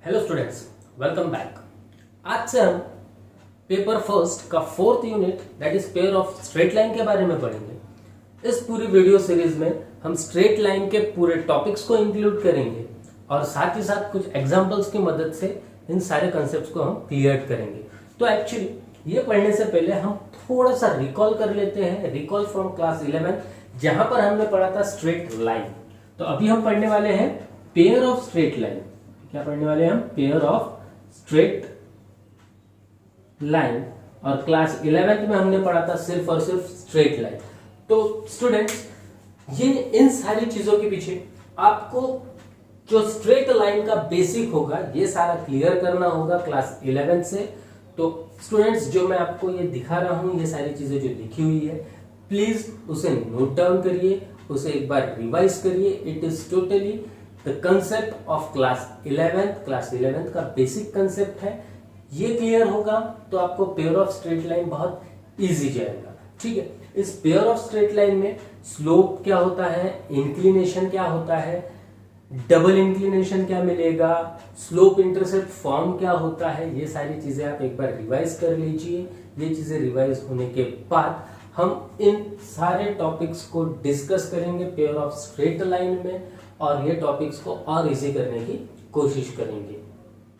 Hello students, welcome back. आज से हम पेपर फर्स्ट का 4th unit that is pair of straight line के बारे में पढ़ेंगे। इस पूरी वीडियो सीरीज में हम स्ट्रेट लाइन के पूरे टॉपिक्स को इंक्लूड करेंगे और साथ ही साथ कुछ एग्जांपल्स की मदद से इन सारे कॉन्सेप्ट्स को हम क्लियर करेंगे। तो एक्चुअली ये पढ़ने से पहले हम थोड़ा सा रिकॉल कर लेते हैं, रिकॉल फ्रॉम क्लास 11 जहां पर हमने पढ़ा था स्ट्रेट लाइन। तो अभी हम पढ़ने वाले हैं पेयर ऑफ स्ट्रेट लाइन। क्या पढ़ने वाले हैं हम? Pair of straight line. और क्लास 11th में हमने पढ़ा था सिर्फ और सिर्फ स्ट्रेट लाइन। तो स्टूडेंट्स, ये इन सारी चीजों के पीछे आपको जो स्ट्रेट लाइन का बेसिक होगा ये सारा क्लियर करना होगा क्लास 11 से। तो स्टूडेंट्स, जो मैं आपको ये दिखा रहा हूं, ये सारी चीजें जो लिखी हुई है, प्लीज उसे नोट डाउन करिए, उसे एक बार रिवाइज करिए। It is totally the concept of class 11th का बेसिक कंसेप्ट है। ये क्लियर होगा तो आपको पेयर ऑफ स्ट्रेट लाइन बहुत इजी जाएगा। ठीक है, इस पेयर ऑफ स्ट्रेट लाइन में स्लोप क्या होता है, इंक्लिनेशन क्या होता है, डबल इंक्लिनेशन क्या मिलेगा, स्लोप इंटरसेप्ट फॉर्म क्या होता है, ये सारी चीजें आप एक बार रिवाइज कर लीजिए। ये चीजें रिवाइज होने के बाद हम इन सारे टॉपिक्स को डिस्कस करेंगे पेयर ऑफ स्ट्रेट लाइन में और ये टॉपिक्स को और इजी करने की कोशिश करेंगे।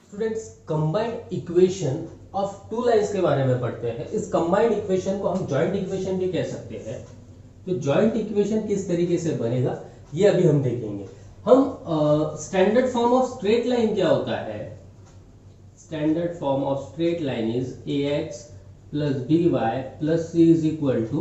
Students, combined equation of two lines के बारे में पढ़ते हैं। इस कंबाइंड इक्वेशन को हम जॉइंट इक्वेशन भी कह सकते हैं। तो जॉइंट इक्वेशन किस तरीके से बनेगा ये अभी हम देखेंगे। हम standard form of straight line क्या होता है? Standard form of straight line is ax plus by plus c is equal to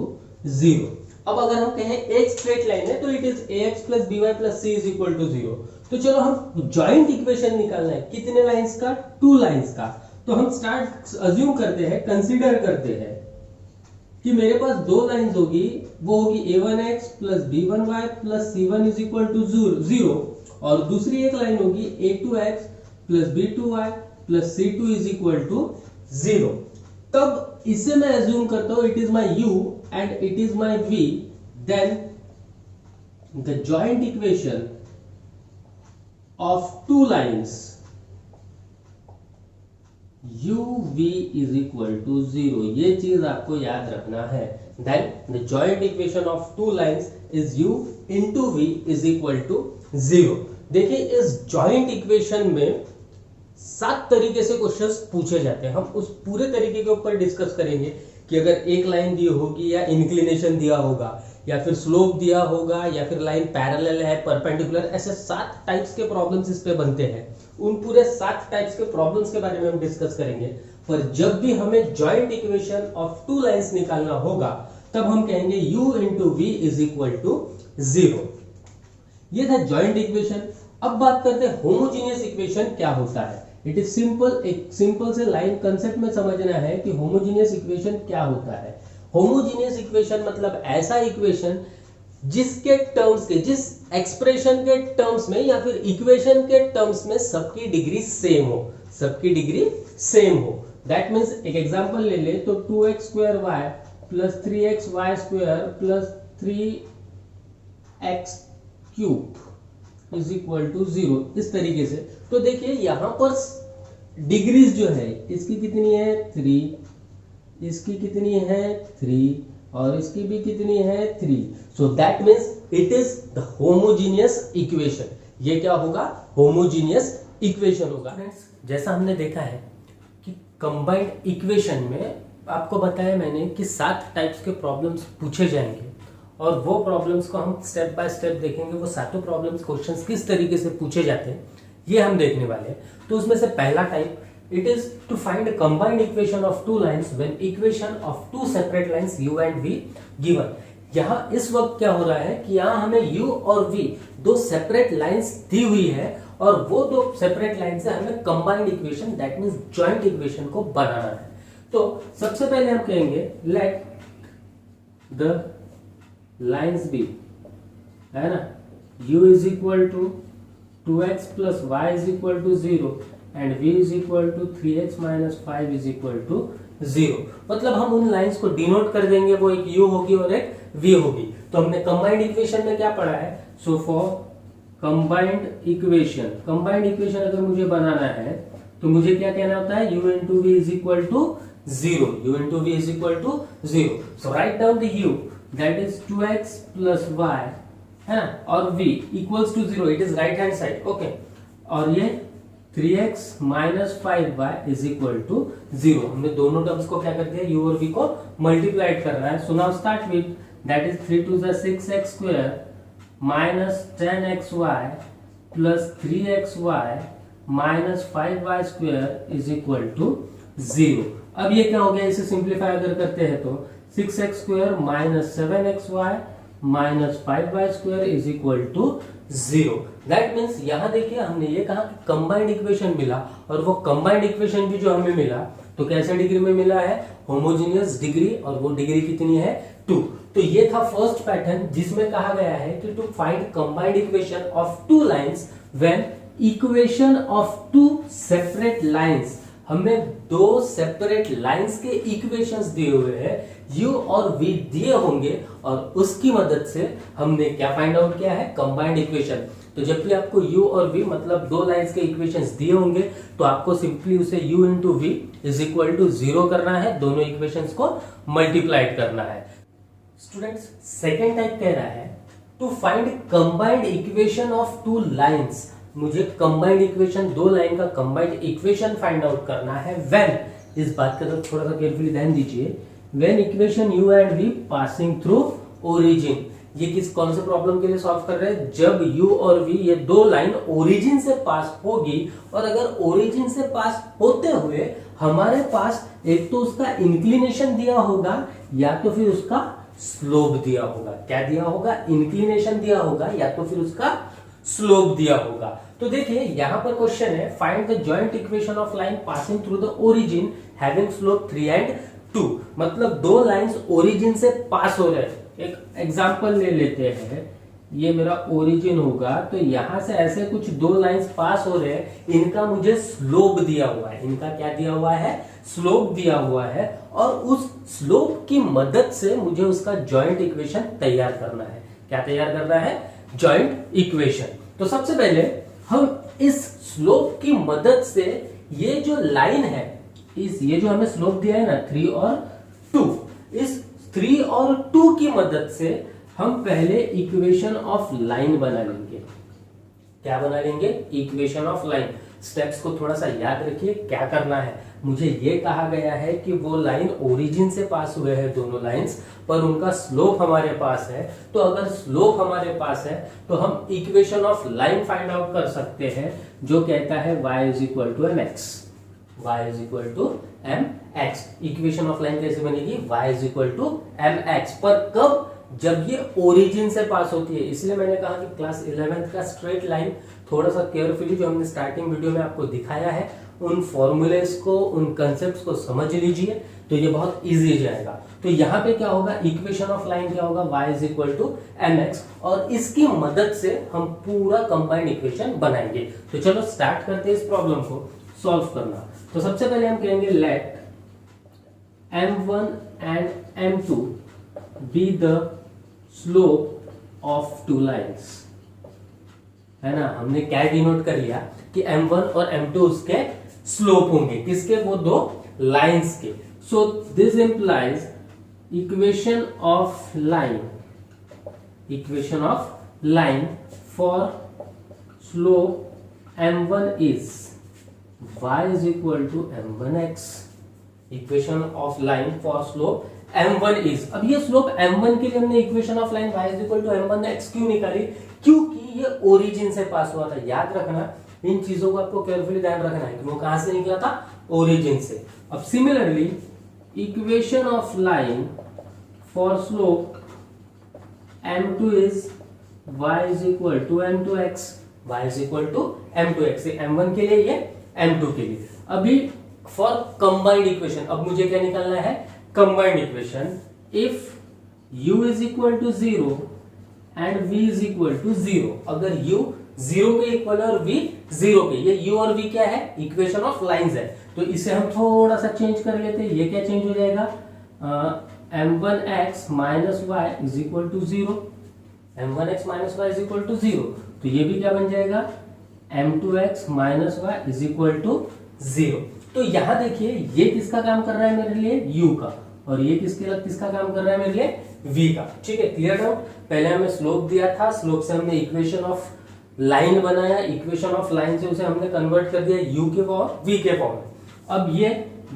0। अब अगर हम कहें एक स्ट्रेट लाइन है तो it is ax plus by plus c is equal to 0। तो चलो हम जॉइंट इक्वेशन निकालना है। कितने लाइंस का? टू लाइंस का। तो हम स्टार्ट अज्यूम करते हैं, कंसीडर करते हैं कि मेरे पास दो लाइंस होगी, वो होगी a1x plus b1y plus c1 is equal to 0 और दूसरी एक लाइन होगी a2x plus b2y plus c2 is equal to 0। तब इसे मैं अज्यूम करता हूं it is my u and it is my v, then the joint equation of two lines uv is equal to 0। ये चीज आपको याद रखना है। Then the joint equation of two lines is u into v is equal to 0। देखिए, इस joint equation में 7 तरीके से क्वेश्चंस पूछे जाते हैं। हम उस पूरे तरीके के ऊपर डिस्कस करेंगे कि अगर एक लाइन दी होगी या इंक्लिनेशन दिया होगा या फिर स्लोप दिया होगा या फिर लाइन पैरेलल है, परपेंडिकुलर, ऐसे 7 टाइप्स के प्रॉब्लम्स इस पे बनते हैं। उन पूरे 7 टाइप्स के प्रॉब्लम्स के बारे में हम डिस्कस करेंगे। पर जब भी हमें joint equation of two lines निकालना होगा तब हम कहेंगे u into v is equal to 0। ये था जॉइंट इक्वेशन। अब बात करते हैं होमोजीनियस इक्वेशन क्या होता है। इट इज सिंपल, एक सिंपल से लाइन कंसेप्ट में समझना है कि होमोजीनियस इक्वेशन क्या होता है। होमोजीनियस इक्वेशन मतलब ऐसा इक्वेशन जिसके टर्म्स के, जिस एक्सप्रेशन के टर्म्स में या फिर इक्वेशन के टर्म्स में सबकी डिग्री सेम हो, सबकी डिग्री सेम हो। दैट मीन्स एक एग्जांपल ले ले तो 2x² plus 3xy² plus 3x³ is equal to 0, इस तरीके से। तो देखिए यहां पर डिग्रीज जो है, इसकी कितनी है 3, इसकी कितनी है 3 और इसकी भी कितनी है 3। So that means it is the homogeneous equation. ये क्या होगा? होमोजीनियस इक्वेशन होगा। फ्रेंड्स, जैसा हमने देखा है कि कंबाइंड इक्वेशन में आपको बताया मैंने कि 7 टाइप्स के प्रॉब्लम्स पूछे जाएंगे और वो प्रॉब्लम्स को हम स्टेप बाय स्टेप देखेंगे। वो सातों प्रॉब्लम्स क्वेश्चंस किस तरीके से पूछे जाते हैं ये हम देखने वाले हैं। तो उसमें से पहला type, it is to find a combined equation of two lines when equation of two separate lines u and v गिवन। यहां इस वक्त क्या हो रहा है कि यहां हमें u और v दो सेपरेट लाइंस दी हुई है और वो दो सेपरेट लाइन से हमें combined equation that means joint equation को बनाना है। तो सबसे पहले हम कहेंगे लेट द लाइन्स बी, है ना, u is equal to 2x plus y is equal to 0 and v is equal to 3x minus 5 is equal to 0। मतलब हम उन लाइंस को डिनोट कर देंगे, वो एक u होगी और एक v होगी। तो हमने कंबाइंड इक्वेशन में क्या पढ़ा है? सो फॉर कंबाइंड इक्वेशन अगर मुझे बनाना है तो मुझे क्या कहना होता है, u into v is equal to zero, u into v is equal to zero. So right down the u, that is 2x plus y है ना, और v equals to zero, it is right hand side, okay. और ये 3x minus 5y is equal to zero. हमने दोनों terms को क्या कर दिया, u और v को मल्टीप्लाइड कर रहा है। So now start with, that is 3 to the 6x square minus 10xy plus 3xy minus 5y square is equal to zero. अब ये क्या हो गया, इसे सिंप्लीफाई अगर करते हैं तो 6x square minus 7xy minus 5y square is equal to zero. That means यहां देखिए हमने ये कहा कि कंबाइंड इक्वेशन मिला, और वो कंबाइंड इक्वेशन भी जो हमें मिला तो कैसे डिग्री में मिला है, होमोजेनियस डिग्री, और वो डिग्री कितनी है, 2। तो ये था फर्स्ट पैटर्न जिसमें कहा गया है कि to find combined equation of two lines when equation of two separate lines. हमें दो सेपरेट लाइंस के इक्वेशंस दिए हुए हैं, u और v दिए होंगे, और उसकी मदद से हमने क्या फाइंड आउट किया है, कंबाइंड इक्वेशन। तो जब भी आपको u और v मतलब दो लाइंस के इक्वेशंस दिए होंगे तो आपको सिंपली उसे u into v is equal to zero करना है, दोनों इक्वेशंस को मल्टीप्लाइड करना है। स्टूडेंट्स, सेकेंड टाइप कह रहा है to find combined equation of two lines. मुझे कंबाइंड इक्वेशन, दो लाइन का कंबाइंड इक्वेशन फाइंड आउट करना है व्हेन, इस बात का तो थोड़ा सा केयरफुली ध्यान दीजिए, when equation u and v passing through origin. ये कौन से प्रॉब्लम के लिए सॉल्व कर रहे हैं, जब u और v ये दो लाइन ओरिजिन से पास होगी, और अगर ओरिजिन से पास होते हुए हमारे पास एक तो उसका इंक्लिनेशन दिया होगा या तो फिर उसका स्लोप दिया होगा। क्या दिया होगा, इंक्लिनेशन दिया होगा या तो फिर उसका स्लोप दिया होगा। तो देखिए यहां पर क्वेश्चन है, find the joint equation of line passing through the origin having slope 3 and 2। मतलब दो लाइंस ओरिजिन से पास हो रहे हैं। एक एग्जांपल ले लेते हैं, ये मेरा ओरिजिन होगा, तो यहां से ऐसे कुछ दो लाइंस पास हो रहे हैं, इनका मुझे स्लोप दिया हुआ है। इनका क्या दिया हुआ है, स्लोप दिया हुआ है, और उस स्लोप की मदद से मुझे उसका जॉइंट इक्वेशन तैयार करना है। क्या तैयार करना है, जॉइंट इक्वेशन। तो सबसे पहले हम इस स्लोप की मदद से ये जो लाइन है, ये जो हमें स्लोप दिया है ना 3 और 2, इस 3 और 2 की मदद से हम पहले इक्वेशन ऑफ लाइन बना लेंगे। क्या बना लेंगे, इक्वेशन ऑफ लाइन। स्टेप्स को थोड़ा सा याद रखिए, क्या करना है, मुझे ये कहा गया है कि वो लाइन ओरिजिन से पास हुए हैं दोनों लाइंस, पर उनका स्लोप हमारे पास है। तो अगर स्लोप हमारे पास है तो हम equation of line find out कर सकते हैं, जो कहता है y is equal to mx। y is equal to mx। Equation of line कैसे बनेगी, y is equal to mx। पर कब, जब ये ओरिजिन से पास होती है। इसलिए मैंने कहा कि क्लास 11th का स्ट्रेट लाइन थोड़ा सा केयरफुली, जो हमने स्टार्टिंग वीडियो में आपको दिखाया है, उन फॉर्मूलेस को, उन कंसेप्ट्स को समझ लीजिए, तो ये बहुत इजी जाएगा। तो यहाँ पे क्या होगा, इक्वेशन ऑफ लाइन क्या होगा, y is equal to mx, और इसकी मदद से हम पूरा कंबाइंड इक्वेशन बनाएंगे। तो चलो स्टार्ट करते हैं इस प्रॉब्लम को सॉल्व करना। तो सबसे पहले हम कहेंगे let m1 and m2 be the slope of two lines, है ना। हमने क्या डिनोट कर लिया कि m1 और m2 उसके स्लोप होंगे, किसके, वो दो लाइंस के। So this implies equation of line for slope m1 is y is equal to m1x। Equation of line for slope m1 is, अब ये स्लोप m1 के लिए हमने equation of line y is equal to m1x क्यों निकाली, क्योंकि ये origin से पास हुआ था। याद रखना, इन चीजों को आपको केयरफुली ध्यान रखना है कि वो कहां से निकला था, ओरिजिन से। अब similarly equation of line for slope m2 is y is equal to m2x। y is equal to m2x, m1 के लिए, ये m2 के लिए। अभी फॉर कंबाइंड इक्वेशन, अब मुझे क्या निकालना है, combined equation. If u is equal to 0 and v is equal to 0, अगर u 0 के इक्वल और v 0 के, ये u और v क्या है, इक्वेशन ऑफ लाइंस है। तो इसे हम थोड़ा सा चेंज कर लेते हैं। ये क्या चेंज हो जाएगा, m1x minus y is equal to 0, m1x minus y is equal to 0। तो ये भी क्या बन जाएगा, m2x minus y is equal to 0। तो यहां देखिए ये किसका काम कर रहा है मेरे लिए, u का, और ये किसका काम कर रहा है मेरे लिए, v का। ठीक है, क्लियर डाउट। पहले हमें स्लोप दिया था, स्लोप से हमने इक्वेशन ऑफ लाइन बनाया, इक्वेशन ऑफ लाइन से उसे हमने कन्वर्ट कर दिया u के फॉर्म v के फॉर्म में। अब ये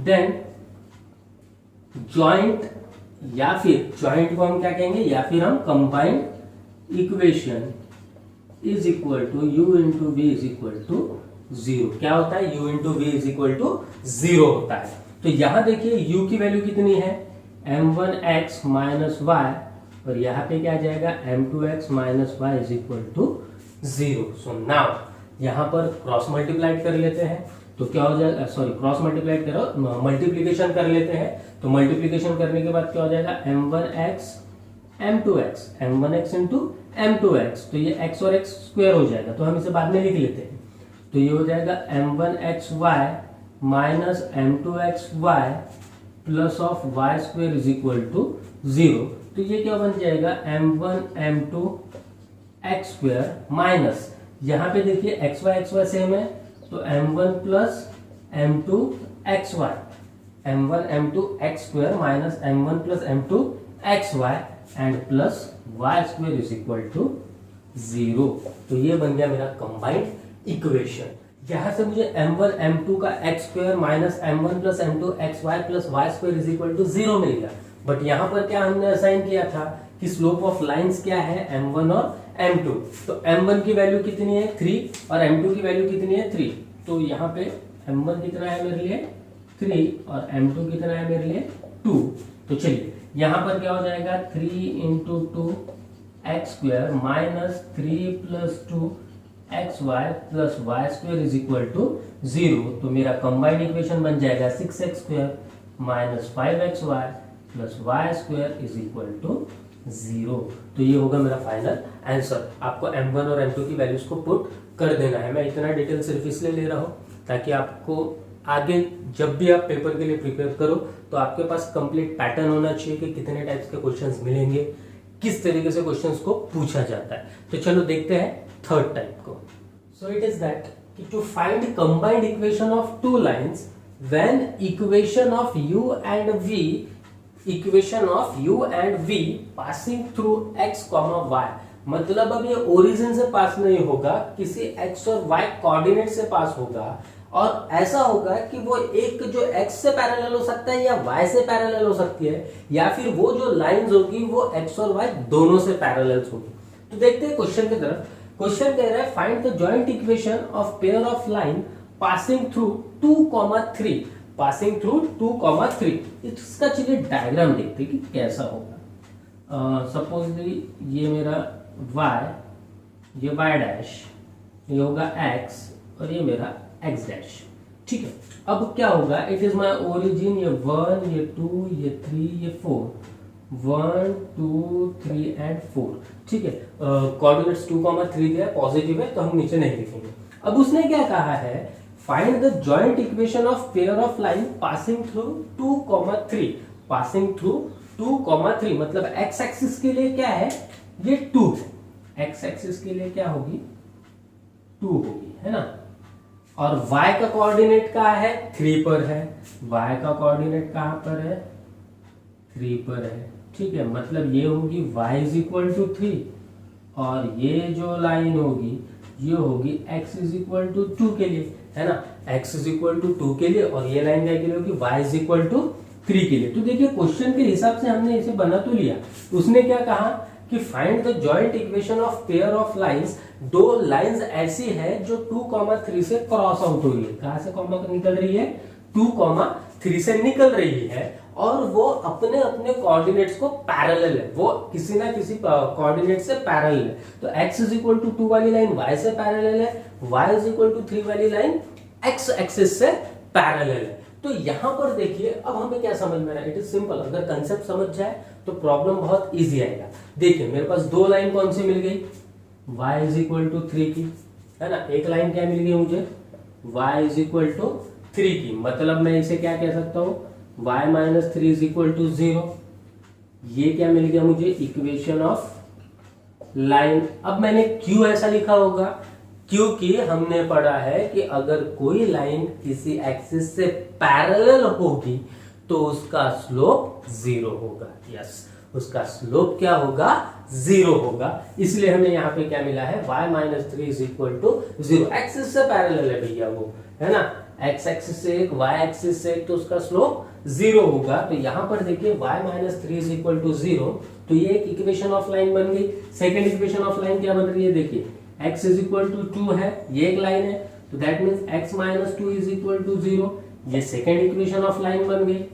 देन जॉइंट, या फिर जॉइंट को हम क्या कहेंगे, या फिर हम combined equation is equal to u into v is equal to 0। क्या होता है, u into v is equal to 0 होता है। तो यहां देखिए u की वैल्यू कितनी है, m1x माइनस वाई, और यहाँ पे क्या आ जाएगा, m2x minus y is equal to 0। So now यहाँ पर क्रॉस मल्टीप्लाइड कर लेते हैं, तो क्या हो जाएगा, सॉरी क्रॉस मल्टीप्लाइड करो, मल्टीप्लीकेशन कर लेते हैं। तो मल्टीप्लीकेशन करने के बाद क्या हो जाएगा, m1x m2x, m1x into m2x, तो ये x और x स्क्वायर हो जाएगा, तो हम इसे बाद में लिख लेते हैं। तो ये हो जाएगा m1xy minus m2xy plus of y square is equal to 0। तो ये क्या बन जाएगा, m1 m2 x square minus, यहाँ पे देखिए xy सेम है, तो m1 plus m2 xy, m1 m2 x square minus m1 plus m2 xy and plus y square is equal to 0। तो ये बन गया मेरा कंबाइंड इक्वेशन। यहां से मुझे m1 m2 का x square minus m1 plus m2 xy plus y square is equal to 0 मिल गया। बट यहाँ पर क्या हमने असाइन किया था कि स्लोप ऑफ लाइंस क्या है, m1 और m2। तो m1 की वैल्यू कितनी है 3 और m2 की वैल्यू कितनी है 3। तो यहाँ पे m1 कितना है मेरे लिए 3 और m2 कितना है मेरे लिए 2। तो चलिए यहाँ पर क्या हो जाएगा, 3 into 2 x square minus 3 plus 2 x y plus y square is equal to 0। तो मेरा कंबाइंड इक्वेशन बन जाएगा 6x square minus 5xy plus y square is equal to 0। तो ये होगा मेरा फाइनल आंसर। आपको m1 और m2 की वैल्यूज को पुट कर देना है। मैं इतना डिटेल सिर्फ इसलिए ले रहा हूँ ताकि आपको आगे जब भी आप पेपर के लिए प्रिपेयर करो तो आपके पास कंप्लीट पैटर्न होना चाहिए कि कितने टाइप्स के क्वेश्चंस मिलेंगे, किस तरीके से क्वेश्चंस को पूछा जाता है। तो चलो देखते हैं थर्ड टाइप को। सो इट इज दैट कि to find combined equation of two lines when equation of u and v, equation of u and v passing through x, y, मतलब अब ये ओरिजिन से पास नहीं होगा, किसी x और y कोऑर्डिनेट से पास होगा, और ऐसा होगा कि वो एक जो x से पैरेलल हो सकता है या y से पैरेलल हो सकती है, या फिर वो जो लाइंस होगी वो x और y दोनों से पैरेलल होगी। तो देखते हैं क्वेश्चन की तरफ। क्वेश्चन कह रहा है find the joint equation of pair of line passing through 2,3, passing through 2,3। इसका चलिए डायग्राम देखते हैं कि कैसा होगा। सपोजली ये मेरा y, ये y डैश, ये होगा x और ये मेरा x डैश। ठीक है, अब क्या होगा, इट इज माई ओरिजिन, ये 1, ये 2, ये 3, ये 4, 1 2 3 एंड 4। ठीक है, कोऑर्डिनेट्स 2,3 दिया, पॉजिटिव है तो हम नीचे नहीं लिखेंगे। अब उसने क्या कहा है, find the joint equation of pair of line passing through 2,3, passing through 2,3 मतलब x एक्सिस के लिए क्या है, ये 2 है, x एक्सिस के लिए क्या होगी 2 होगी, है ना। और y का कोऑर्डिनेट कहाँ है, 3 पर है, y का कोऑर्डिनेट कहाँ पर है, 3 पर है। ठीक है, मतलब ये होगी y इज इक्वल टू 3 और ये जो लाइन होगी ये होगी x इज इक्वल टू 2 के लिए, है ना, x इज इक्वल टू 2 के लिए, और ये लाइन क्या के लिए होगी, y इज इक्वल टू 3 के लिए। तो देखिए क्वेश्चन के हिसाब से हमने इसे बना तो लिया। उसने क्या कहा कि find the joint equation of pair of lines, दो लाइंस ऐसी है जो 2,3 से क्रॉस आउट हो रही है। कहां से कॉमा निकल रही है, 2,3 से निकल रही है, और वो अपने अपने कोऑर्डिनेट्स को पैरेलल है, वो किसी ना किसी कोऑर्डिनेट से पैरेलल है। तो x इज इक्वल टू 2 वाली लाइन y से पैरेलल है, y इज इक्वल टू 3 वाली लाइन x एक्सिस से पैरेलल है। तो यहां पर देखिए अब हमें क्या समझ में आ रहा है, इट इज सिंपल। अगर कंसेप्ट समझ जाए तो प्रॉब्लम बहुत इजी आएगा। देखिए मेरे पास दो लाइन कौन सी मिल गई, y इज इक्वल टू 3 की, है ना। एक लाइन क्या मिल गई मुझे, y इज इक्वल टू 3 की, मतलब मैं इसे क्या कह सकता हूं, y minus 3 is equal to 0। ये क्या मिल गया मुझे, इक्वेशन ऑफ लाइन। अब मैंने क्यों ऐसा लिखा होगा, क्योंकि हमने पढ़ा है कि अगर कोई लाइन किसी एक्सिस से पैरेलल होगी तो उसका स्लोप 0 होगा। यस, उसका स्लोप क्या होगा, 0 होगा। इसलिए हमें यहाँ पे क्या मिला है, y minus 3 is equal to 0। Axis से पैरेलल है भैया वो, है ना, x एक्सिस से एक, y एक्सिस से एक, तो उसका स्लोप 0 होगा। तो यहाँ पर देखिए y minus 3 is equal to 0, तो ये एक इक्वेशन ऑफ लाइन बन गई। सेकेंड इक्वेशन ऑफ लाइन क्या बन रही है, देखिए x इज इक्वल टू 2 है, ये एक लाइन है, तो that means x minus 2 is equal to 0। ये सेकेंड इक्वेशन ऑफ लाइन बन गई।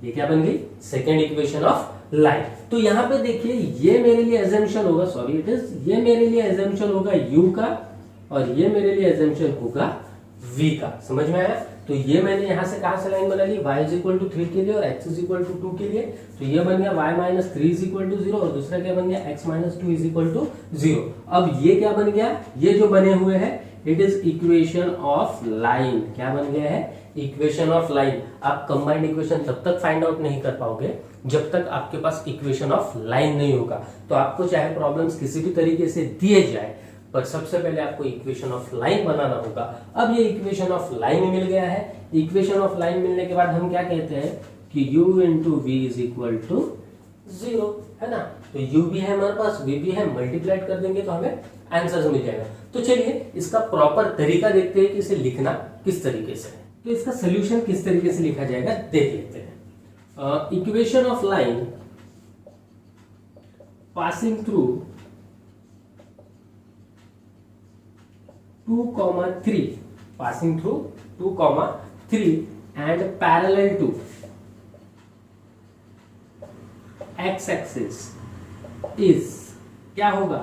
ये क्या बन गई, सेकेंड इक्वेशन ऑफ लाइन। तो यहाँ पे देखिए ये मेरे लिए एजम्पशन होगा, सॉरी इट इज, ये मेरे लिए एजम्पशन होगा u का और ये मेरे लिए एजम्पशन होगा v का। समझ में आया? तो ये मैंने यहाँ से कहां से लाइन बना ली, y इज इक्वल टू 3 के लिए और x इज इक्वल टू 2 के लिए। तो ये बन गया y minus 3 is equal to 0 और दूसरा क्या बन गया, x minus 2 is equal to 0। अब ये क्या बन गया, ये जो बने हुए हैं it is equation of line. क्या बन गया है, इक्वेशन ऑफ लाइन। आप कंबाइंड इक्वेशन तब तक फाइंड आउट नहीं कर पाओगे जब तक आपके पास इक्वेशन ऑफ लाइन नहीं होगा। तो आपको चाहे प्रॉब्लम्स किसी भी तरीके से दिए जाए, पर सबसे पहले आपको इक्वेशन ऑफ लाइन बनाना होगा। अब ये इक्वेशन ऑफ लाइन मिल गया है। इक्वेशन ऑफ लाइन मिलने के बाद हम क्या कहते हैं कि u into v is equal to 0, है ना। तो u भी है हमारे पास, v भी है, मल्टीप्लाइड कर देंगे तो हमें आंसर मिल जाएगा। तो चलिए इसका प्रॉपर तरीका देखते हैं कि इसे लिखना किस तरीके से है। तो इसका सोल्यूशन किस तरीके से लिखा जाएगा देख लेते हैं। Equation of line passing through 2,3, passing through 2,3 and parallel to x axis is क्या होगा,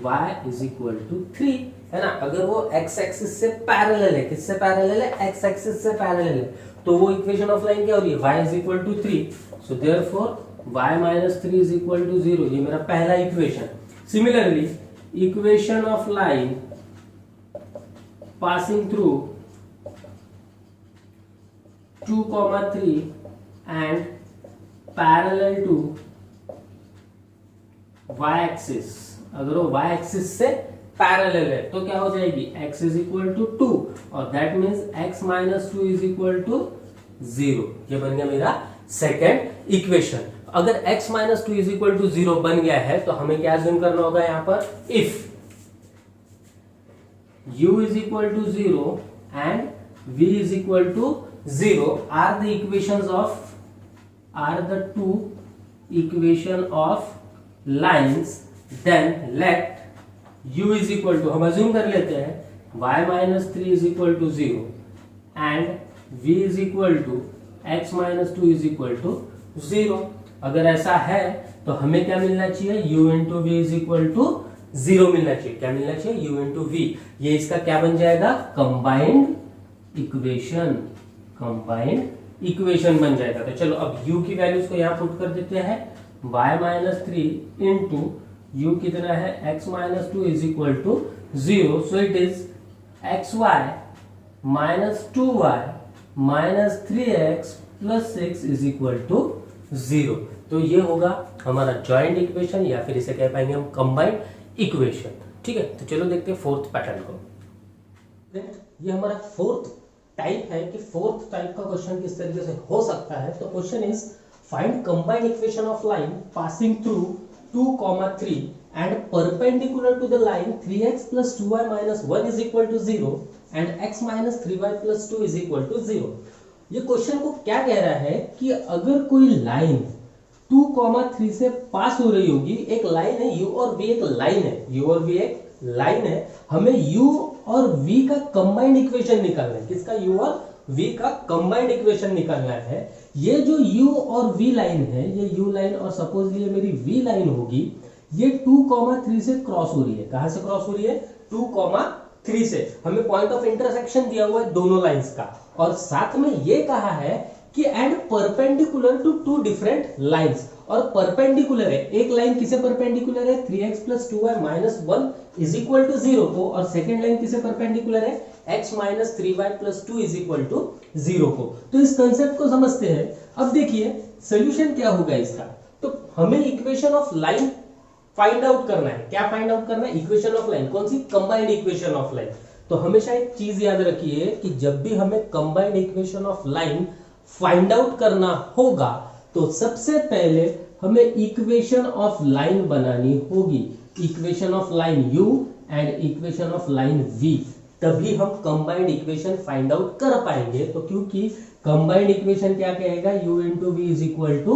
y is equal to 3, है ना। अगर वो x एक्सिस से पैरेलल है, किससे पैरेलल है, x एक्सिस से पैरेलल है, तो वो इक्वेशन ऑफ लाइन क्या हो रही है, y is equal to 3, so therefore y minus 3 is equal to 0। ये मेरा पहला equation. Similarly equation of line passing through 2,3 and parallel to y axis, अगर वो y axis से पैरेलल है तो क्या हो जाएगी, x is equal to 2 और that means x minus 2 is equal to 0। ये बन गया मेरा सेकेंड इक्वेशन। अगर x minus 2 is equal to 0 बन गया है तो हमें क्या अज्यूम करना होगा यहाँ पर, if u is equal to 0 and v is equal to 0 are the two equation of lines, then let u is equal to, हम assume कर लेते हैं y minus 3 is equal to 0 and v is equal to x minus 2 is equal to 0। अगर ऐसा है तो हमें क्या मिलना चाहिए, u into v is equal to 0 मिलना चाहिए। क्या मिलना चाहिए, u इंटू वी। ये इसका क्या बन जाएगा, कंबाइंड इक्वेशन, कंबाइंड इक्वेशन बन जाएगा। तो चलो अब u की वैल्यूज को यहाँ पुट कर देते हैं, y माइनस 3 इंटू u कितना है, x minus 2 is equal to 0। So it is xy minus 2y minus 3x plus 6 is equal to 0। तो ये होगा हमारा जॉइंट इक्वेशन या फिर इसे कह पाएंगे हम कंबाइंड इक्वेशन। ठीक है, तो चलो देखते हैं फोर्थ पैटर्न को। ये हमारा फोर्थ टाइप है कि फोर्थ टाइप का क्वेश्चन किस तरीके से हो सकता है। तो question is find combined equation of line passing through 2,3 and perpendicular to the line 3x plus 2y minus 1 is equal to 0 and x minus 3y plus 2 is equal to 0। ये question को क्या कह रहा है कि अगर कोई लाइन 2,3 से पास हो रही होगी, एक लाइन है u और v, एक लाइन है u और v, एक लाइन है, हमें u और v का कंबाइंड इक्वेशन निकालना है। किसका, u और v का कंबाइंड इक्वेशन निकालना है। ये जो u और v लाइन है, ये u लाइन और सपोज ये मेरी v लाइन होगी, ये 2,3 से क्रॉस हो रही है। कहां से क्रॉस हो रही है, 2,3 से। हमें पॉइंट ऑफ इंटरसेक्शन दिया हुआ है दोनों लाइंस का, और साथ में ये कहा है कि and perpendicular to two different lines. और परपेंडिकुलर है, एक लाइन किसे परपेंडिकुलर है, 3x plus 2y minus 1 is equal to 0 को, और सेकेंड लाइन किसे परपेंडिकुलर है, x minus 3y plus 2 is equal to 0 को। तो इस कंसेप्ट को समझते हैं। अब देखिए सोल्यूशन क्या होगा इसका। तो हमें equation of line find out करना है। क्या फाइंड आउट करना है? Equation of line. कौन सी? Combined equation of line. तो हमेशा एक चीज याद रखिए कि जब भी हमें combined equation of line find out करना होगा तो सबसे पहले हमें इक्वेशन ऑफ लाइन बनानी होगी। Equation of line u and equation of line v, तभी हम कंबाइंड इक्वेशन फाइंड आउट कर पाएंगे। तो क्योंकि कंबाइंड इक्वेशन क्या कहेगा? u into v is equal to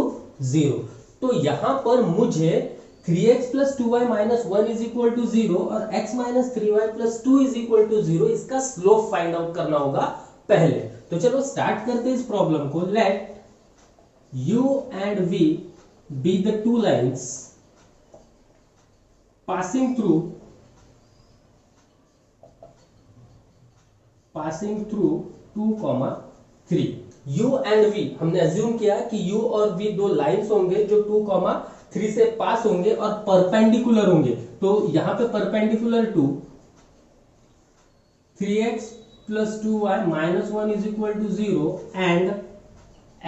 0। तो यहां पर मुझे 3x plus 2y minus 1 is equal to 0 और x minus 3y plus 2 is equal to 0 इसका स्लोप फाइंड आउट करना होगा पहले। तो चलो स्टार्ट करते हैं इस प्रॉब्लम को। Let u and v be the two lines passing through 2, 3। u and v हमने अज्यूम किया कि u और v दो लाइंस होंगे जो 2, 3 से पास होंगे और परपेंडिकुलर होंगे। तो यहां पे perpendicular to 3x plus 2y minus 1 is equal to 0 and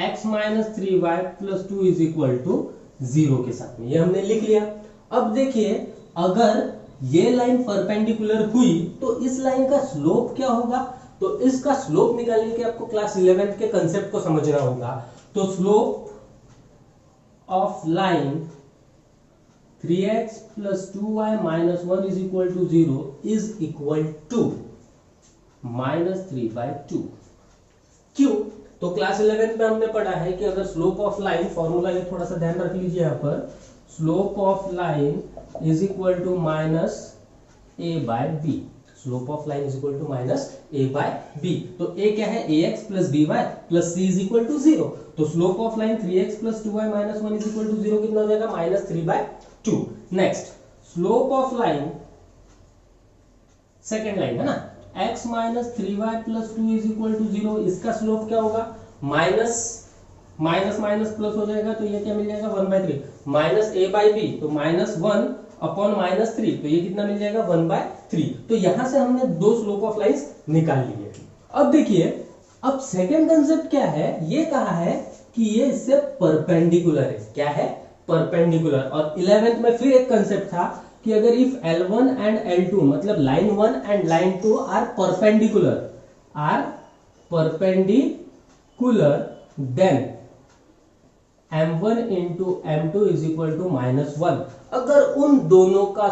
x minus 3y plus 2 is equal to 0 के साथ में ये हमने लिख लिया। अब देखिए अगर ये लाइन परपेंडिकुलर हुई तो इस लाइन का स्लोप क्या होगा? तो इसका स्लोप निकालने के आपको क्लास 11th के कंसेप्ट को समझना होगा। तो slope of line 3x plus 2y minus 1 is equal to 0 is equal to -3/2। क्यों? तो क्लास 11th में हमने पढ़ा है कि अगर स्लोप ऑफ लाइन, फॉर्मूला ये थोड़ा सा ध्यान रख लीजिए यहाँ पर, slope of line is equal to minus a/b। Slope of line is equal to minus a/b। तो a क्या है? ax plus by plus c is equal to 0। तो slope of line 3x plus 2y minus 1 is equal to 0 कितना हो जाएगा? -3/2। Next slope of line, second line है ना, x minus 3y plus 2 is equal to 0, इसका slope क्या होगा? Minus minus plus हो जाएगा तो ये क्या मिल जाएगा? 1/3 माइनस a/b, तो -1 अपॉन -3, तो ये कितना मिल जाएगा? 1/3। तो यहां से हमने दो स्लोप ऑफ लाइंस निकाल लिए। अब देखिए, अब सेकंड कंसेप्ट क्या है? ये कहा है कि ये इससे परपेंडिकुलर है। क्या है? परपेंडिकुलर। और 11th में फिर एक कंसेप्ट था कि अगर इफ L1 एंड L2 मतलब line 1 and line 2 are perpendicular then m1 into m2 is equal to -1। अगर उन दोनों का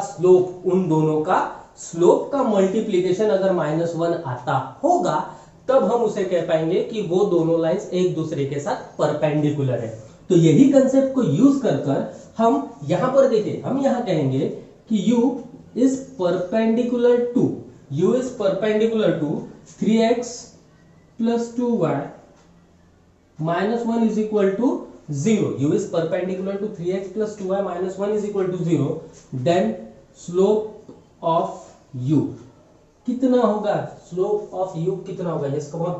स्लोप का मल्टीप्लीकेशन अगर -1 आता होगा तब हम उसे कह पाएंगे कि वो दोनों लाइंस एक दूसरे के साथ परपेंडिकुलर है। तो यही कंसेप्ट को यूज कर हम यहां पर देखिए, हम यहां कहेंगे कि u is perpendicular to 3x plus 2y minus 1 is equal to 0। u is perpendicular to 3x plus 2y minus 1 is equal to 0. Then slope of u कितना होगा? slope of u कितना होगा? yes come on,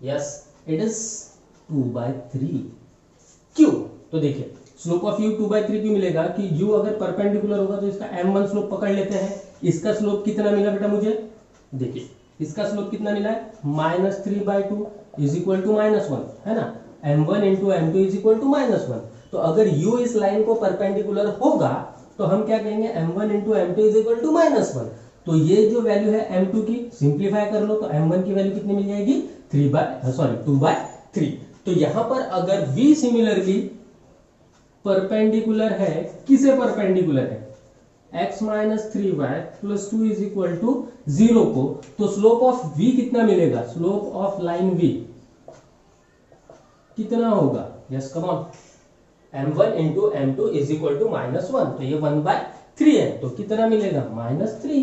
yes it is 2/3। क्यों? तो देखिए slope of u 2/3 क्यों मिलेगा? कि u अगर परपेंडिकुलर होगा तो इसका m1 स्लोप पकड़ लेते हैं। इसका स्लोप कितना मिला बेटा मुझे? देखिए इसका स्लोप कितना मिला है? -3/2 इज इक्वल टू -1 है ना। m1 into m2 is equal to -1। तो अगर u इस लाइन को परपेंडिकुलर होगा तो हम क्या कहेंगे? m1 into m2 is equal to -1। तो ये जो वैल्यू है m2 की सिंप्लीफाई कर लो तो m1 की वैल्यू कितनी मिल जाएगी? 2/3। तो यहां पर अगर v सिमिलरली परपेंडिकुलर है, किसे परपेंडिकुलर है? x minus 3y plus 2 is equal to 0 को, तो स्लोप ऑफ v कितना मिलेगा? स्लोप ऑफ लाइन v कितना होगा? Yes come on, m1 into m2 is equal to -1, तो ये 1/3 है, तो कितना मिलेगा? -3।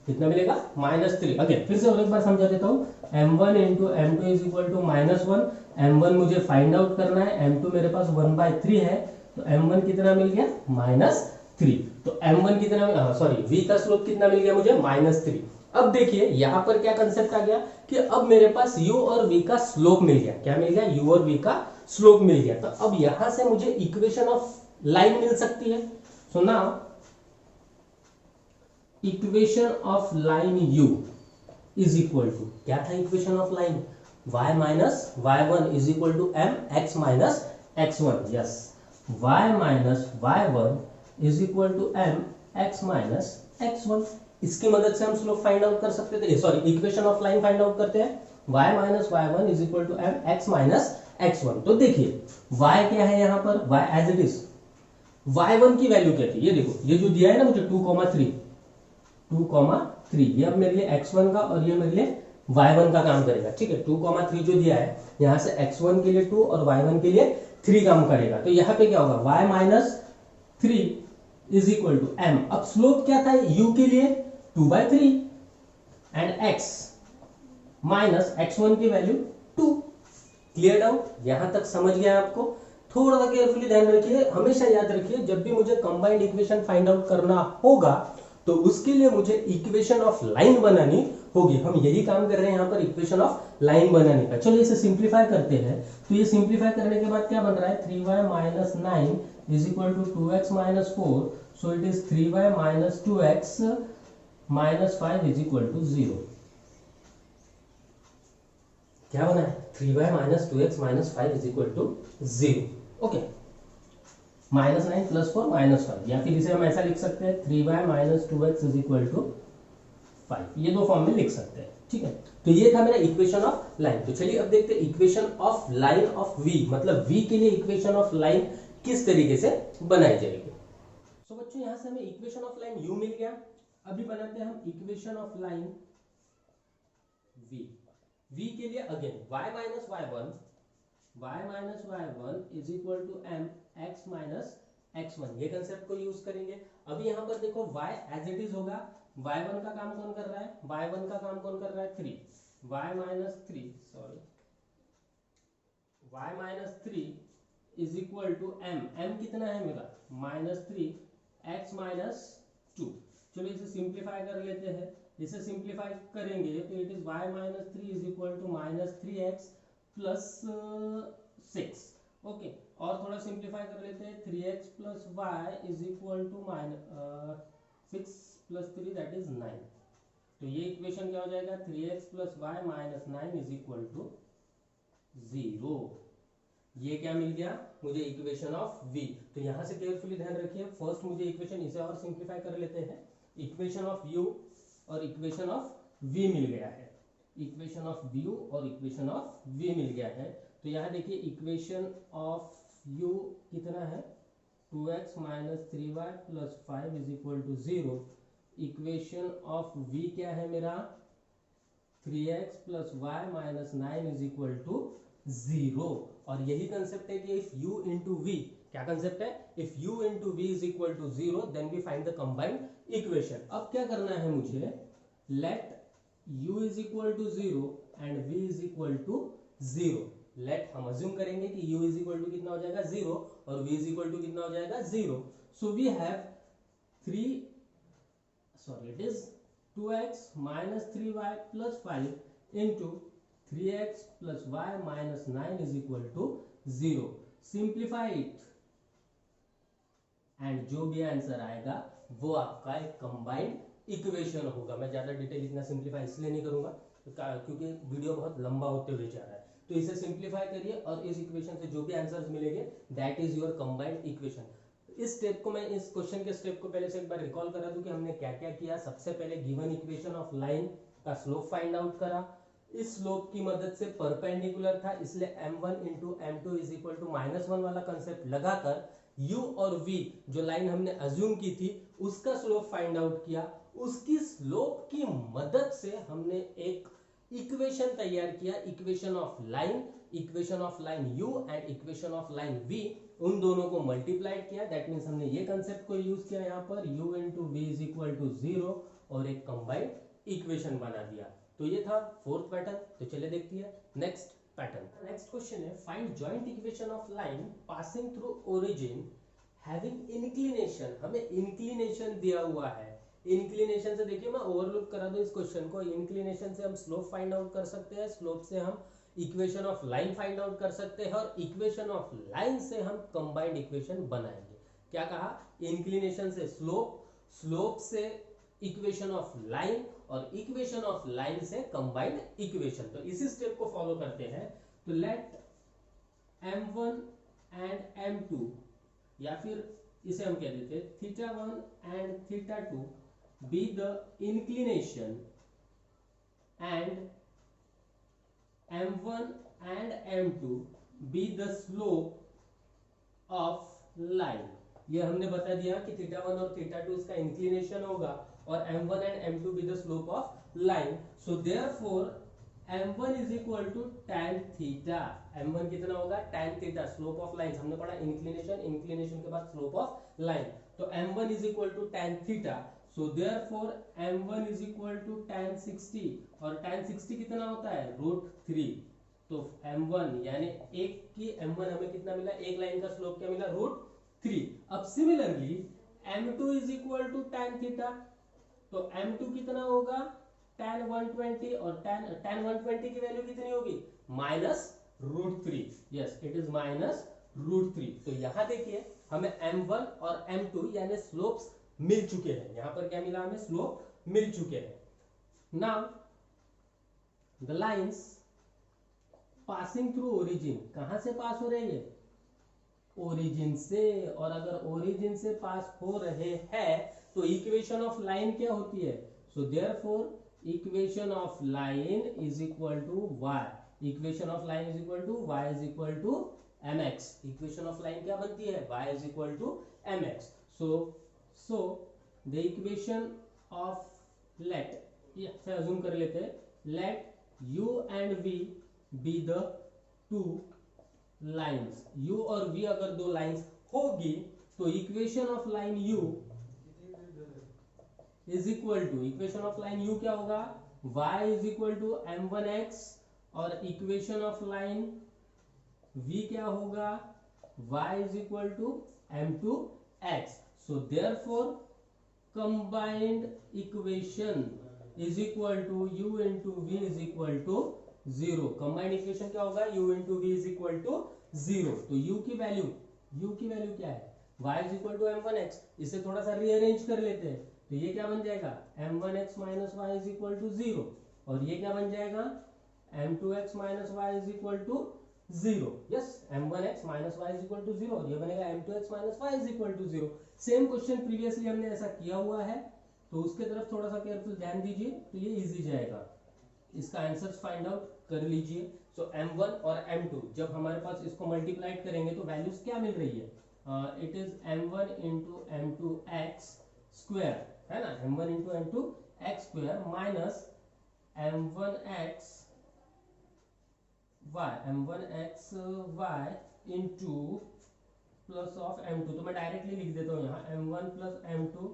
कितना मिलेगा? -3। अगेन फिर से और एक बार समझा देता हूँ। m1 into m2 is equal to -1, m1 मुझे फाइंड आउट करना है, m2 मेरे पास 1/3 है, तो m1 कितना मिल गया? -3। तो m1 कितना, सॉरी v का स्लोप कितना मिल गया मुझे? -3। अब देखिए यहां पर क्या कंसेप्ट आ गया कि अब मेरे पास u और v का स्लोप मिल गया। क्या मिल गया? u और v का स्लोप मिल गया। तो अब यहां से मुझे इक्वेशन ऑफ लाइन मिल सकती है। So now equation of line u is equal to, क्या था equation of line? y minus y1 is equal to m x minus x1। Yes, y minus y1 is equal to m x minus x one. इसकी मदद से हम slope find out कर सकते थे, sorry equation of line find out करते हैं। y minus y one is equal to m x minus x one. तो देखिए y क्या है यहाँ पर, y as it is, y1 की वैल्यू क्या थी, ये देखो ये जो दिया है ना मुझे 2,3, 2,3, ये अब मेरे लिए x1 का और ये मेरे लिए y1 का काम करेगा, ठीक है। 2,3 जो दिया है यहाँ से x1 के लिए 2 और y1 के लिए 3 काम करेगा। तो यहाँ पे क्या होगा, y minus 3 is equal to m। अब स्लोप क्या था u के लिए 2/3 एंड x माइनस x1 की वैल्यू 2। क्लियर डाउट, यहां तक समझ गया आपको। थोड़ा सा केयरफुली ध्यान रखिए, हमेशा याद रखिए जब भी मुझे कंबाइंड इक्वेशन फाइंड आउट करना होगा तो उसके लिए मुझे इक्वेशन ऑफ लाइन बनानी होगी। हम यही काम कर रहे हैं यहाँ पर, इक्वेशन ऑफ लाइन बनाने का। चलो इसे सिंप्लीफाई करते हैं। तो ये सिंप्लीफाई करने के बाद क्या बन रहा है, 3y minus 9 is equal to 2x minus 4, so it is 3y minus 2x minus 5 is equal to 0। क्या बना है, 3y minus 2x minus 5 is equal to 0। Okay, minus 9 plus 4 minus 5, या फिर इसे हम ऐसा लिख सकते हैं 3y minus 2x is equal to 5। ये दो फॉर्म में लिख सकते हैं, ठीक है। तो ये था मेरा इक्वेशन ऑफ लाइन। तो चलिए अब देखते हैं equation of line of v, मतलब v के लिए इक्वेशन ऑफ लाइन किस तरीके से बनाई जाएगी। तो बच्चों यहां से हमें इक्वेशन ऑफ लाइन u मिल गया। अभी बनाते हैं हम equation of line v। v के लिए again y minus y1 is equal to m x minus x1, ये कंसेप्ट को यूज करेंगे। अभी यहाँ पर देखो y एज इट इज होगा, y1 का काम कौन कर रहा है, y1 का काम कौन कर रहा है 3, y minus 3 sorry y minus 3 is equal to m कितना है मेरा -3 x माइनस 2। चलो इसे सिंप्लीफाई कर लेते हैं। इसे सिंप्लीफाई करेंगे तो it is y minus 3 is equal to -3x plus 6। Okay, और थोड़ा सिंप्लीफाई कर लेते हैं, 3x plus y is equal to 6 plus 3 that is 9। तो ये इक्वेशन क्या हो जाएगा, 3x plus y minus 9 is equal to 0। ये क्या मिल गया मुझे, इक्वेशन ऑफ v। तो यहां से केयरफुली ध्यान रखिए, फर्स्ट मुझे इक्वेशन इसे और सिंप्लीफाई कर लेते हैं। इक्वेशन ऑफ u और इक्वेशन ऑफ v मिल गया है, इक्वेशन ऑफ u और इक्वेशन ऑफ v मिल गया है। तो यहाँ देखिए इक्वेशन ऑफ u कितना है, 2x minus 3y plus 5 is equal to 0। Equation of v क्या है मेरा, 3x plus y minus 9 is equal to 0। और यही कंसेप्ट है कि इफ u इंटू v, क्या कंसेप्ट है, if u into v is equal to 0 then we find the combined equation. अब क्या करना है मुझे, let u is equal to 0 and v is equal to 0। Late हम अज्यूम करेंगे कि u इज इक्वल टू कितना हो जाएगा 0 और v इज इक्वल टू कितना हो जाएगा 0। So we have 2x minus 3y plus 5 into 3x plus y minus 9 is equal to 0. Simplify it and जो भी आंसर आएगा वो आपका एक कंबाइंड इक्वेशन होगा। मैं ज्यादा डिटेल इतना सिंप्लीफाई इसलिए नहीं करूंगा क्योंकि वीडियो बहुत लंबा होते हुए जा रहा है। तो इसे सिंप्लीफाई करिए और इस इक्वेशन से जो भी आंसर्स मिलेंगे that is your combined equation. इस स्टेप को मैं, इस क्वेश्चन के स्टेप को पहले से एक बार रिकॉल करा दूं कि हमने क्या क्या किया। सबसे पहले गिवन इक्वेशन ऑफ लाइन का स्लोप फाइंड आउट करा। इस स्लोप की मदद से परपेंडिकुलर था इसलिए m1 into m2 is equal to -1 वाला कंसेप्ट लगाकर u और v जो लाइन हमने अज्यूम की थी उसका स्लोप फाइंड आउट किया। उसकी स्लोप की मदद से हमने एक इक्वेशन तैयार किया, equation of line u and equation of line v, उन दोनों को मल्टीप्लाइड किया। दैट मींस हमने ये कंसेप्ट को यूज किया यहाँ पर u into v is equal to 0 और एक कंबाइंड इक्वेशन बना दिया। तो ये था फोर्थ पैटर्न। तो चलिए देखती है नेक्स्ट पैटर्न। नेक्स्ट क्वेश्चन है find joint equation of line passing through origin having inclination. हमें इंक्लिनेशन दिया हुआ है। इंक्लिनेशन से देखिए मैं ओवरलुक करा दूं इस क्वेश्चन को। इंक्लिनेशन से हम स्लोप फाइंड आउट कर सकते हैं, स्लोप से हम equation of line find out कर सकते हैं और इक्वेशन ऑफ लाइन से हम कंबाइंड इक्वेशन बनाएंगे। क्या कहा, इंक्लिनेशन से स्लोप, स्लोप से इक्वेशन ऑफ लाइन और इक्वेशन ऑफ लाइन से कंबाइंड इक्वेशन। तो इसी स्टेप को फॉलो करते हैं। तो लेट m1 एंड m2 या फिर इसे हम कह देते हैं theta 1 and theta 2 be the inclination and m1 and m2 be the slope of line. ये हमने बता दिया कि थीटा 1 और थीटा 2 इसका इंक्लिनेशन होगा और m1 and m2 be the slope of line. So therefore m1 is equal to tan theta. m1 कितना होगा? tan theta, slope of line हमने पढ़ा इंक्लिनेशन, इंक्लिनेशन के बाद स्लोप ऑफ लाइन, तो m1 is equal to tan theta. So therefore m1 is equal to tan 60 और tan 60 कितना होता है? √3। तो m1 यानी एक की m1 हमें कितना मिला? एक लाइन का स्लोप क्या मिला? √3। अब similarly m2 is equal to tan theta, तो m2 कितना होगा? tan 120 और tan 120 की वैल्यू कितनी होगी? -√3। Yes, it is -√3। तो यहां देखिए हमें m1 और m2 यानी स्लोप्स मिल चुके हैं। यहां पर क्या मिला? हमें स्लोप मिल चुके हैं। Now the lines passing through origin, कहां से पास हो रही है? ओरिजिन से। और अगर ओरिजिन से पास हो रहे हैं तो इक्वेशन ऑफ लाइन क्या होती है? So therefore equation of line is equal to y। Equation of line is equal to y is equal to mx। Equation of line क्या बनती है? y is equal to mx। So the equation of let, ये assume कर लेते हैं, let u and v be the two lines. u और v अगर दो लाइंस होगी तो equation of line u is equal to, equation of line u क्या होगा? y is equal to m1x और इक्वेशन ऑफ लाइन v क्या होगा? y is equal to m2x। So therefore combined equation is equal to u into v is equal to 0। Combined equation क्या होगा? u into v is equal to 0। तो u की value क्या है? y is equal to m1x। इसे थोड़ा सा rearrange कर लेते हैं तो ये क्या बन जाएगा? m1x minus y is equal to 0 और ये क्या बन जाएगा? m2x minus y is equal to 0। Yes, m1x minus y is equal to 0 और ये बनेगा m2x minus y is equal to 0। Same question previously हमने ऐसा किया हुआ है तो उसके तरफ थोड़ा सा केयरफुल ध्यान दीजिए तो ये इजी जाएगा। इसका आंसर्स फाइंड आउट कर लीजिए। सो m1 और m2 जब हमारे पास इसको मल्टीप्लाइड करेंगे तो वैल्यूज क्या मिल रही है? इट इज m1 इंटू m2x स्क्वायर, है ना? m1 इंटू m2x square minus m1x y into plus of m2। तो मैं डायरेक्टली लिख देता हूँ यहाँ m1 plus m2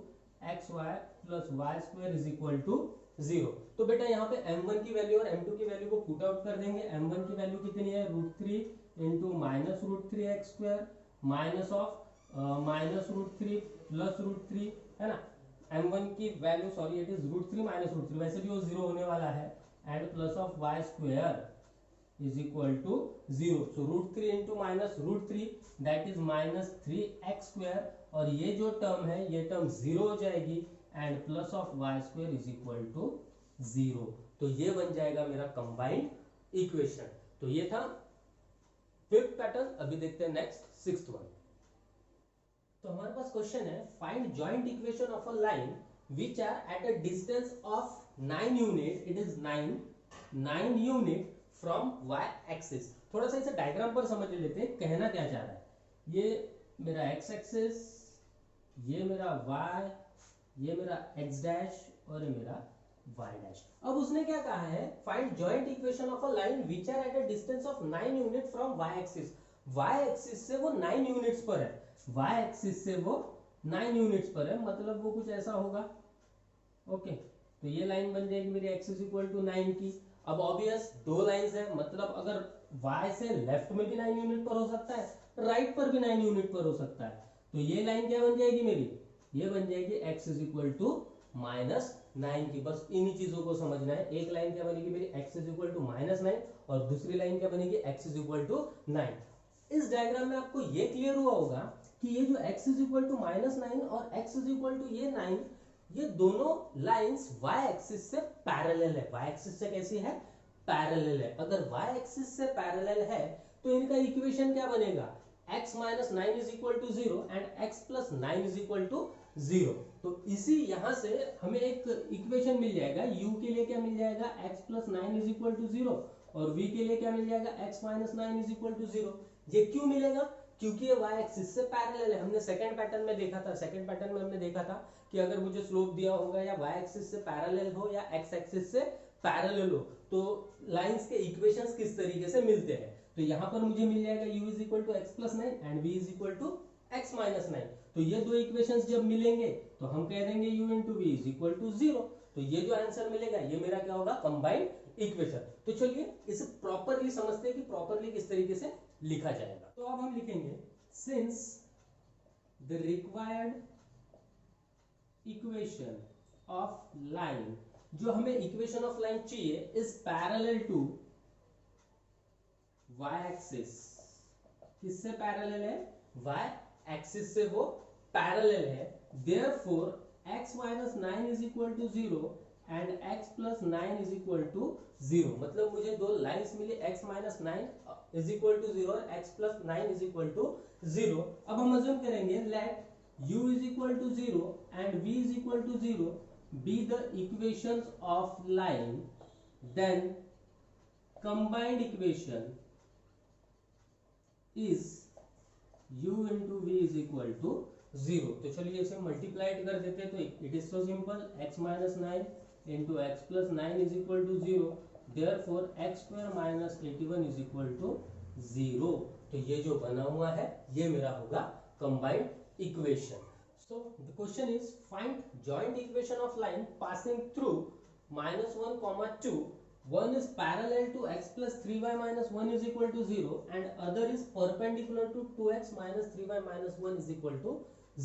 xy plus y square is equal to 0। तो बेटा यहाँ पे m1 की वैल्यू और m2 की वैल्यू को पुट आउट कर देंगे। m1 की वैल्यू कितनी है? √3 into -√3x square minus of -√3 plus √3, है ना? m1 की value, sorry, it is √3 minus √3, वैसे भी वो 0 होने वाला है, and plus of y square is equal to 0। So √3 into -√3 that is -3x square और ये जो टर्म है ये टर्म 0 हो जाएगी and plus of y square is equal to 0। तो ये बन जाएगा मेरा कंबाइंड इक्वेशन। तो ये था फिफ्थ पैटर्न। अभी देखते हैं नेक्स्ट सिक्स्थ वन। तो हमारे पास क्वेश्चन है, find joint equation of a line which are at a distance of 9 unit, it is 9 unit from y axis. थोड़ा सा इसे डायग्राम पर समझ लेते हैं, कहना क्या चाह रहा है। ये मेरा x एक्सिस, ये मेरा y, ये मेरा x डैश और ये मेरा y डैश। अब उसने क्या कहा है? Find joint equation of a line which are at a distance of 9 unit from y axis. y axis से वो 9 यूनिट्स पर है, y एक्सिस से वो 9 यूनिट्स पर है, मतलब वो कुछ ऐसा होगा। ओके, तो ये लाइन बन जाएगी मेरी x इज इक्वल टू 9 की। अब ऑब्वियस दो लाइंस है, मतलब अगर y से लेफ्ट में भी 9 यूनिट पर हो सकता है, राइट पर भी 9 यूनिट पर हो सकता है। तो ये लाइन क्या बन जाएगी मेरी? ये बन जाएगी x इज इक्वल टू -9 की। बस इन्हीं चीजों को समझना है। एक लाइन क्या बनेगी मेरी? x इज इक्वल टू -9 और दूसरी लाइन क्या बनेगी? x is equal to 9। इस डायग्राम में आपको ये क्लियर हुआ होगा कि ये जो x इज इक्वल टू -9 और x इज इक्वल टू ये 9, ये दोनों लाइंस y एक्सिस से पैरेलल है। y एक्सिस से कैसी है? पैरेलल है। अगर y एक्सिस से पैरेलल है तो इनका इक्वेशन क्या बनेगा? x minus 9 is equal to 0 and x plus 9 is equal to 0। तो इसी यहां से हमें एक इक्वेशन मिल जाएगा, u के लिए क्या मिल जाएगा, x plus 9 is equal to 0 और v के लिए क्या मिल जाएगा, x minus 9 is equal to 0। ये क्यों मिलेगा, क्योंकि ये y एक्सिस से पैरेलल है। हमने सेकंड पैटर्न में देखा था, सेकंड पैटर्न में हमने देखा था कि अगर मुझे स्लोप दिया होगा या y एक्सिस से पैरेलल हो या x एक्सिस से पैरेलल हो तो लाइंस के इक्वेशंस किस तरीके से मिलते हैं। तो यहां पर मुझे मिल जाएगा u is equal to x plus 9 and v is equal to x minus 9। तो ये दो इक्वेशंस जब मिलेंगे तो हम कह देंगे u into v is equal to 0। तो ये जो आंसर मिलेगा ये मेरा क्या होगा, कंबाइंड इक्वेशन। तो चलिए इसे प्रॉपरली समझते हैं कि प्रॉपरली किस तरीके से लिखा जाएगा। तो अब हम लिखेंगे since the required equation of line, जो हमें इक्वेशन ऑफ लाइन चाहिए, is parallel to y axis. किससे पैरेलल है, y एक्सिस से वो पैरेलल है। Therefore x minus 9 is equal to 0 and x plus 9 is equal to 0। मतलब मुझे दो लाइंस मिली, x minus 9 is equal to 0 और x plus 9 is equal to 0। अब हम अज्यूम करेंगे late u is equal to 0 and v is equal to 0 be the equations of line, then combined equation is u into v is equal to 0। तो चलिए इसे multiplied कर देते हैं। तो it is so simple, x minus 9 into x plus 9 is equal to 0, therefore x square minus 81 is equal to 0। तो ये जो बना हुआ है ये मेरा होगा combined equation. So the question is find joint equation of line passing through minus 1 comma 2. One is parallel to x plus 3y minus 1 is equal to 0 and other is perpendicular to 2x minus 3y minus 1 is equal to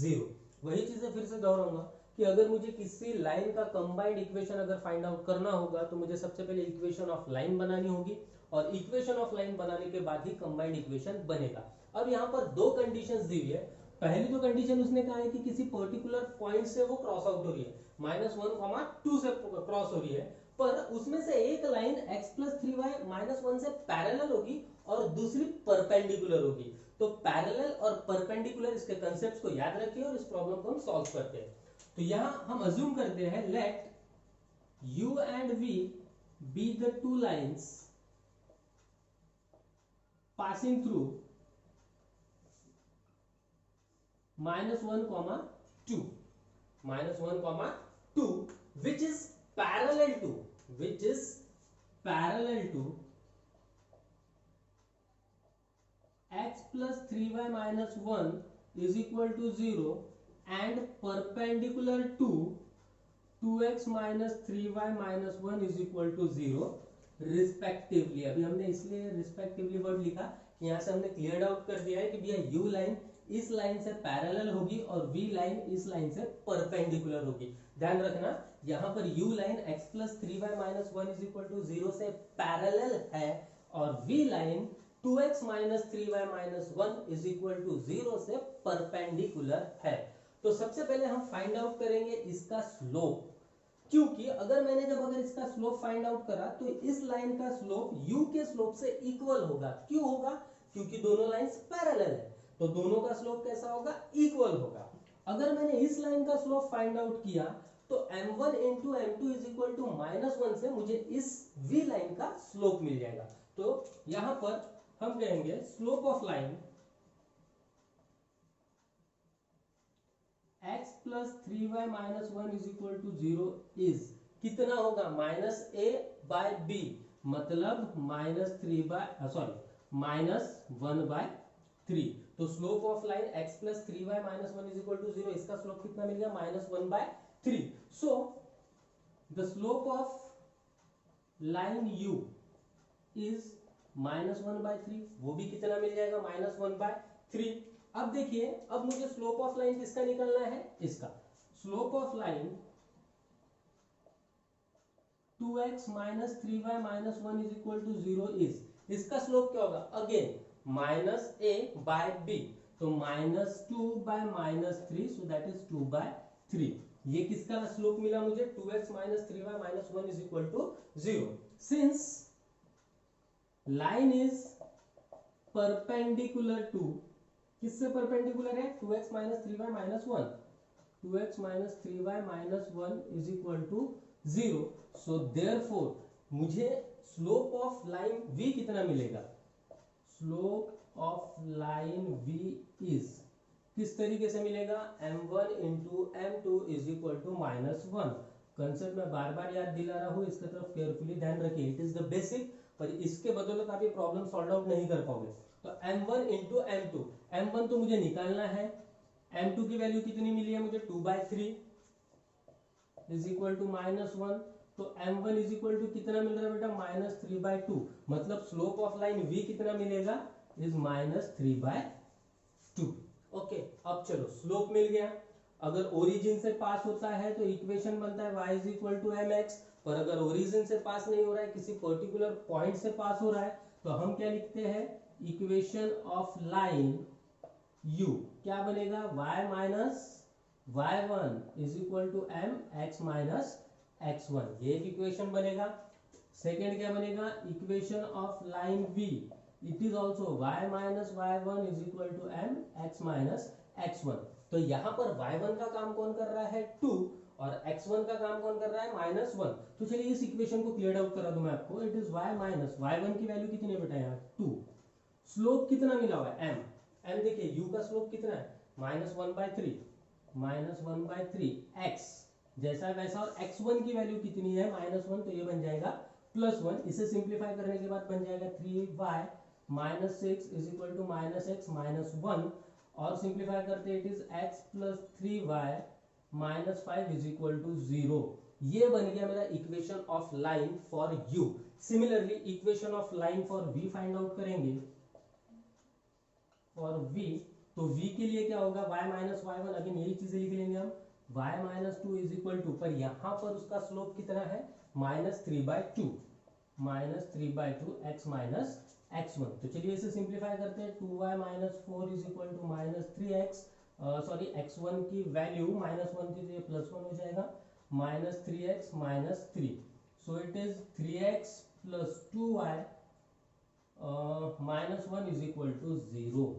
0। वही चीजें फिर से दोहराऊंगा कि अगर मुझे किसी line का कंबाइंड इक्वेशन अगर फाइंड आउट करना होगा तो मुझे सबसे पहले इक्वेशन ऑफ लाइन बनानी होगी और इक्वेशन ऑफ लाइन बनाने के बाद ही कंबाइंड इक्वेशन बनेगा। अब यहाँ पर दो कंडीशंस दी हुई है। पहली तो कंडीशन उसने कहा है कि किसी पर्टिकुलर पॉइंट से वो क्रॉस आउट हो रही है, -1, 2 से क्रॉस हो रही है, पर उसमें से एक line x plus 3y minus 1 से पैरेलल होगी और दूसरी परपेंडिकुलर होगी। तो पैरेलल और परपेंडिकुलर, इसके कंसेप्ट को याद रखिए और इस प्रॉब्लम को हम सॉल्व करते हैं। तो यहां हम अज्यूम करते हैं let u and v be the two lines passing through -1, 2, -1, 2, which is parallel to x plus 3y minus 1 is equal to 0 and perpendicular to 2x minus 3y minus 1 is equal to 0 respectively. अभी हमने इसलिए respectively word लिखा कि यहां से हमने clear out कर दिया है कि भैया u लाइन इस लाइन से पैरेलल होगी और v लाइन इस लाइन से परपेंडिकुलर होगी। ध्यान रखना यहाँ पर u line x plus 3y minus 1 is equal to 0 से पैरेलल है और v line 2x minus 3y minus 1 is equal to 0 से परपेंडिकुलर है। तो सबसे पहले हम फाइंड आउट करेंगे इसका स्लोप, क्योंकि अगर इसका स्लोप फाइंड आउट करा तो इस लाइन का स्लोप u के स्लोप से इक्वल होगा। क्यों होगा, क्योंकि दोनों लाइंस पैरेलल है तो दोनों का स्लोप कैसा होगा, इक्वल होगा। अगर मैंने इस लाइन का स्लोप फाइंड आउट किया तो m1 into m2 is equal to -1 से मुझे इस v लाइन का स्लोप मिल जाएगा। तो यहां पर हम कहेंगे slope of line x plus 3y minus 1 is equal to 0 is कितना होगा, -a/b, मतलब -1/3। तो slope of line x plus 3y minus 1 is equal to 0, इसका स्लोप कितना मिल गया, -1/3। So the slope of line u is -1/3, वो भी कितना मिल जाएगा, -1/3। अब देखिए, अब मुझे स्लोप ऑफ लाइन किसका निकलना है, इसका slope of line 2x minus 3y minus 1 is equal to 0 is, इसका स्लोप क्या होगा, अगेन -a/b, तो -2/-3, सो दैट इज 2/3। ये किसका स्लोप मिला मुझे, 2x minus 3y minus 1 is equal to 0। Since line is perpendicular to किससे परपेंडिकुलर है? 2x minus 3y minus 1, 2x minus 3y minus 1 is equal to 0। So therefore मुझे slope of line v कितना मिलेगा? Slope of line v is किस तरीके से मिलेगा? m1 into m2 is equal to -1। Concept में बार बार याद दिला रहा हूं, इसके तरफ केयरफुली ध्यान रखिए। इट इज द बेसिक, पर इसके बदौलत आप ये प्रॉब्लम सॉल्व आउट नहीं कर पाओगे। तो m1 इंटू m2, m1 तो मुझे निकालना है, m2 की वैल्यू कितनी मिली है मुझे? 2/3 इज इक्वल टू -1। तो m1 इज इक्वल टू कितना मिल रहा है बेटा? -3/2। मतलब स्लोप ऑफ लाइन v कितना मिलेगा? इज -3/2। ओके, अब चलो स्लोप मिल गया। अगर ओरिजिन से पास होता है तो इक्वेशन बनता है y is equal to mx, पर अगर ओरिजिन से पास नहीं हो रहा है, किसी पर्टिकुलर पॉइंट से पास हो रहा है, तो हम क्या लिखते हैं? इक्वेशन ऑफ लाइन u क्या बनेगा? y minus y1 is equal to m x minus x1, ये एक इक्वेशन बनेगा। सेकेंड क्या बनेगा? Equation of line v, it is also y minus y1 is equal to m x minus x1। तो यहां पर y1 का काम कौन कर रहा है? 2, और x1 का काम कौन कर रहा है? -1। तो चलिए इस इक्वेशन को क्लियर आउट करा दूं मैं आपको। It is y minus y1 की वैल्यू कितनी है बेटा? यहाँ 2। स्लोप कितना मिला हुआ है? m देखिए u का स्लोप कितना है? -1/3, -1/3 x जैसा वैसा, और x1 की वैल्यू कितनी है? -1, तो ये बन जाएगा +1। इसे सिंप्लीफाई करने के बाद बन जाएगा 3y minus 6 is equal to -x minus 1, और सिंप्लीफाई करते it is x plus 3y minus 5 is equal to 0। ये बन गया मेरा equation of line for u। Similarly equation of line for v find out करेंगे। फॉर v, तो v के लिए क्या होगा? y माइनस y1, अगेन यही चीजें लिख लेंगे हम। y minus 2 is equal to, पर यहां पर उसका स्लोप कितना है? -3/2, -3/2 x माइनस x1। तो चलिए इसे सिंप्लीफाई करते हैं। 2y minus 4 is equal to -3x, sorry x1 की वैल्यू -1 थी तो ये +1 हो जाएगा, -3x minus 3। So it is 3x plus 2y -1 is equal to 0।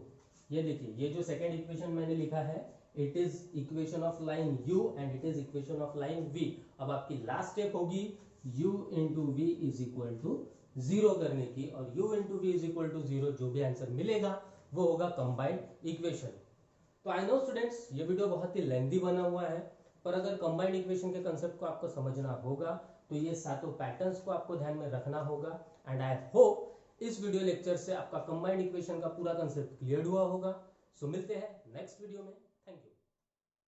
ये देखिए, ये जो सेकेंड इक्वेशन मैंने लिखा है, it is equation of line u and it is equation of line v। अब आपकी लास्ट स्टेप होगी u into v is equal to 0 करने की, और u into v is equal to 0 जो भी आंसर मिलेगा वो होगा कंबाइंड इक्वेशन। तो आई नो स्टूडेंट्स, ये वीडियो बहुत ही लेंथी बना हुआ है, पर अगर कंबाइंड इक्वेशन के कंसेप्ट को आपको समझना होगा तो ये सातों पैटर्न्स को आपको ध्यान में रखना होगा। एंड आई होप इस वीडियो लेक्चर से आपका कंबाइंड इक्वेशन का पूरा कंसेप्ट क्लियर हुआ होगा। सो मिलते हैं नेक्स्ट वीडियो में।